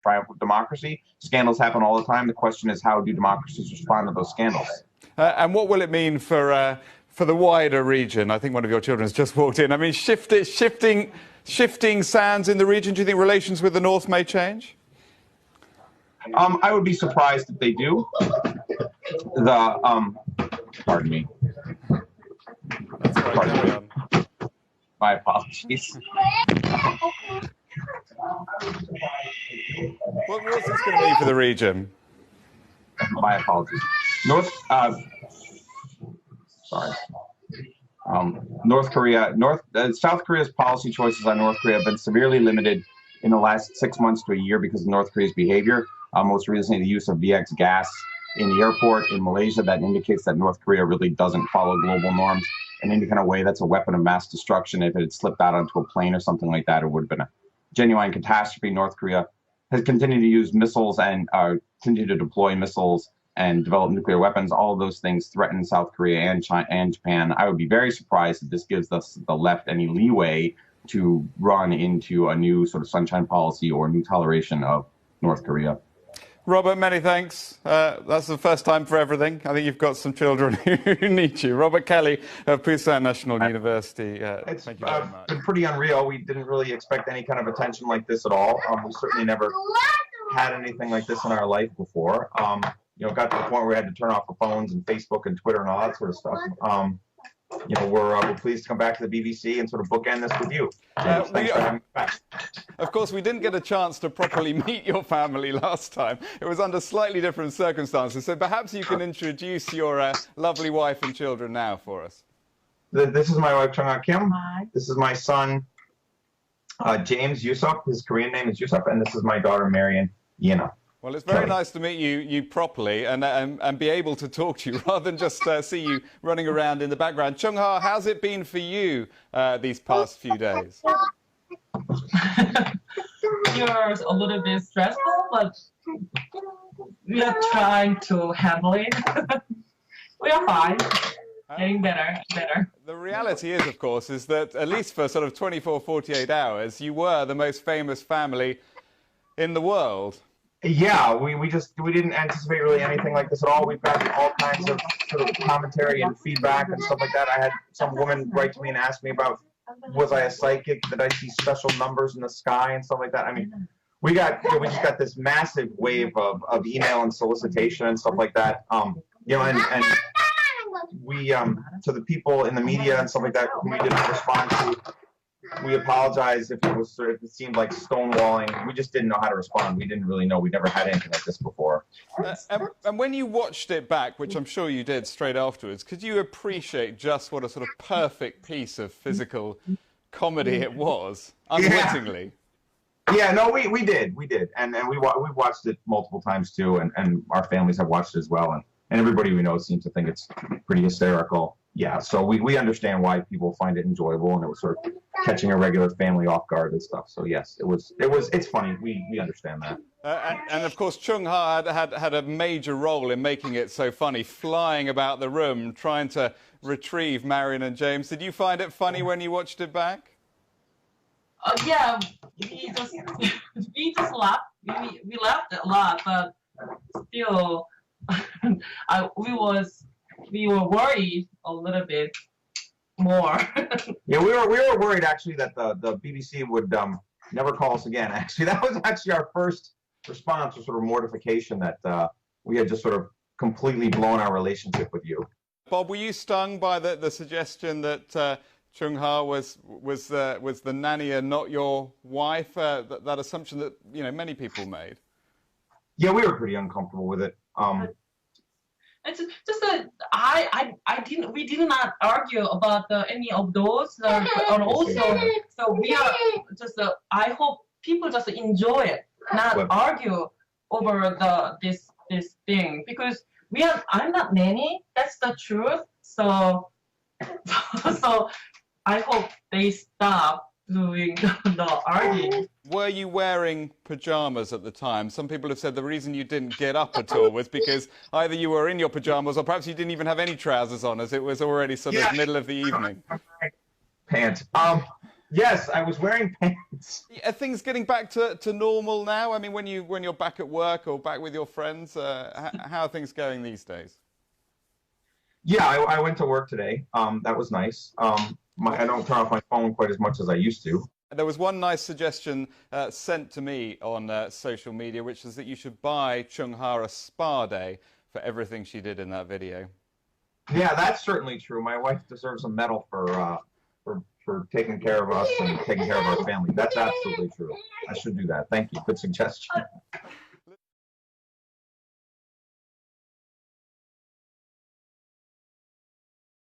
triumph of democracy. Scandals happen all the time. The question is, how do democracies respond to those scandals? And what will it mean for the wider region? I think one of your children has just walked in. I mean, shifting sands in the region. Do you think relations with the North may change? I would be surprised if they do. Pardon me. That's right. My apologies. What's this going to mean for the region? My apologies. South Korea's policy choices on North Korea have been severely limited in the last 6 months to a year because of North Korea's behavior. Most recently, the use of VX gas in the airport in Malaysia that indicates that North Korea really doesn't follow global norms in any kind of way. That's a weapon of mass destruction. If it had slipped out onto a plane or something like that, it would have been a genuine catastrophe. North Korea has continued to use missiles and continue to deploy missiles and develop nuclear weapons. All of those things threaten South Korea and China and Japan. I would be very surprised if this gives us the left any leeway to run into a new sort of sunshine policy or new toleration of North Korea. Robert, many thanks. That's the first time for everything. I think you've got some children who need you. Robert Kelly of Pusan National University. It's thank you very much. Been pretty unreal. We didn't really expect any kind of attention like this at all. We certainly never had anything like this in our life before. Got to the point where we had to turn off the phones and Facebook and Twitter and all that sort of stuff. We're pleased to come back to the BBC and sort of bookend this with you. Thanks for having me back. Of course, we didn't get a chance to properly meet your family last time. It was under slightly different circumstances. So perhaps you can introduce your lovely wife and children now for us. This is my wife, Chung Kim. Hi. This is my son, James Yusup. His Korean name is Yusup. And this is my daughter, Marion Yena. Well, it's very nice to meet you properly and be able to talk to you rather than just see you running around in the background. Chung-ha, how's it been for you these past few days? You're a little bit stressful, but we are trying to handle it. We are fine. Getting better. The reality is, of course, is that at least for sort of 24, 48 hours, you were the most famous family in the world. Yeah, we didn't anticipate really anything like this at all. We've gotten all kinds of sort of commentary and feedback and stuff like that. I had some woman write to me and ask me about, was I a psychic? Did I see special numbers in the sky and stuff like that? I mean, we just got this massive wave of email and solicitation and stuff like that. And we to the people in the media and stuff like that who we didn't respond to, we apologize if it seemed like stonewalling. We just didn't know how to respond. We didn't really know. We never had anything like this before. And when you watched it back, which I'm sure you did straight afterwards, could you appreciate just what a sort of perfect piece of physical comedy it was, unwittingly? Yeah, no, we did. And we've watched it multiple times too, and our families have watched it as well. And everybody we know seems to think it's pretty hysterical. Yeah, so we understand why people find it enjoyable, and it was sort of catching a regular family off guard and stuff. So yes, it's funny. We understand that. And of course, Chung-ha had a major role in making it so funny, flying about the room, trying to retrieve Marion and James. Did you find it funny when you watched it back? Yeah, we just laughed. We laughed a lot, but still, we were worried a little bit more. Yeah, we were worried actually that the BBC would never call us again. Actually, that was actually our first response, was sort of mortification that we had just sort of completely blown our relationship with you. Bob, were you stung by the suggestion that Chung-ha was the nanny and not your wife? That assumption that many people made. Yeah, we were pretty uncomfortable with it. It's just that we did not argue about any of those, and also so we are just I hope people just enjoy it, not argue over this thing, because I'm not nanny. That's the truth. So I hope they stop doing the arguing. Were you wearing pajamas at the time? Some people have said the reason you didn't get up at all was because either you were in your pajamas or perhaps you didn't even have any trousers on, as it was already sort of middle of the evening. Pants. Yes, I was wearing pants. Are things getting back to normal now? I mean, when you're back at work or back with your friends, how are things going these days? Yeah, I went to work today. That was nice. I don't turn off my phone quite as much as I used to. There was one nice suggestion sent to me on social media, which is that you should buy Chung-ha a spa day for everything she did in that video. Yeah, that's certainly true. My wife deserves a medal for taking care of us and taking care of our family. That's absolutely true. I should do that. Thank you. Good suggestion.